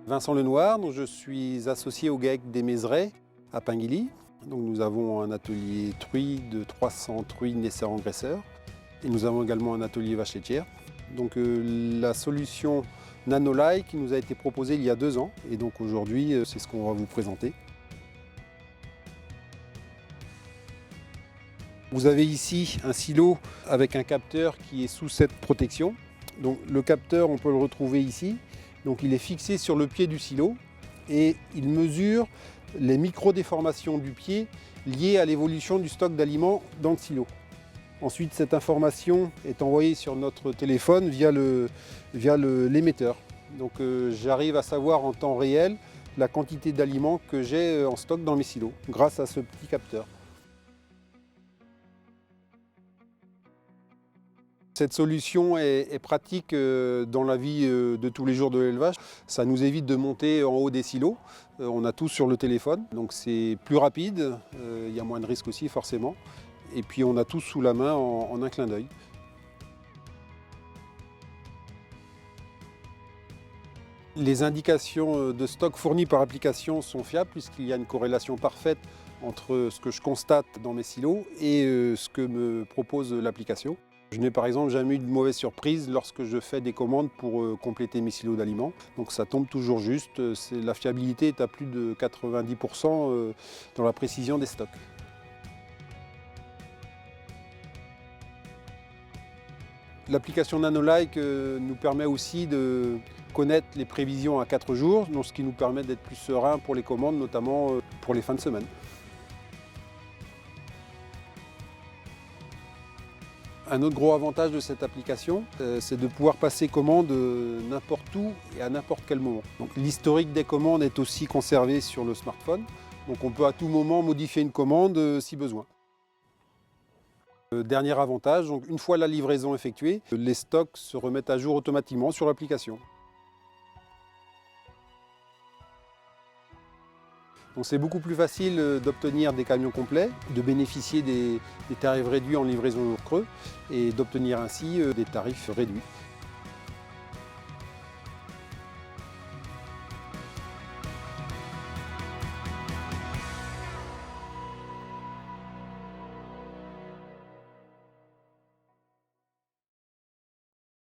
Vincent Lenoir, donc je suis associé au GAEC des Mézerais à Pinguilly. Donc nous avons un atelier truie de 300 truies naisseurs-engraisseurs et nous avons également un atelier vache laitière. Donc la solution Nanolai qui nous a été proposée il y a 2 ans et donc aujourd'hui c'est ce qu'on va vous présenter. Vous avez ici un silo avec un capteur qui est sous cette protection. Donc le capteur, on peut le retrouver ici. Donc il est fixé sur le pied du silo et il mesure les micro-déformations du pied liées à l'évolution du stock d'aliments dans le silo. Ensuite, cette information est envoyée sur notre téléphone via l'émetteur. Donc j'arrive à savoir en temps réel la quantité d'aliments que j'ai en stock dans mes silos grâce à ce petit capteur. Cette solution est pratique dans la vie de tous les jours de l'élevage. Ça nous évite de monter en haut des silos. On a tout sur le téléphone, donc c'est plus rapide. Il y a moins de risques aussi forcément. Et puis on a tout sous la main en un clin d'œil. Les indications de stock fournies par application sont fiables puisqu'il y a une corrélation parfaite entre ce que je constate dans mes silos et ce que me propose l'application. Je n'ai par exemple jamais eu de mauvaise surprise lorsque je fais des commandes pour compléter mes silos d'aliments. Donc ça tombe toujours juste. La fiabilité est à plus de 90% dans la précision des stocks. L'application Nanolai nous permet aussi de connaître les prévisions à 4 jours, donc ce qui nous permet d'être plus serein pour les commandes, notamment pour les fins de semaine. Un autre gros avantage de cette application, c'est de pouvoir passer commande n'importe où et à n'importe quel moment. L'historique des commandes est aussi conservé sur le smartphone, donc on peut à tout moment modifier une commande si besoin. Dernier avantage, donc une fois la livraison effectuée, les stocks se remettent à jour automatiquement sur l'application. C'est beaucoup plus facile d'obtenir des camions complets, de bénéficier des tarifs réduits en livraison au creux et d'obtenir ainsi des tarifs réduits.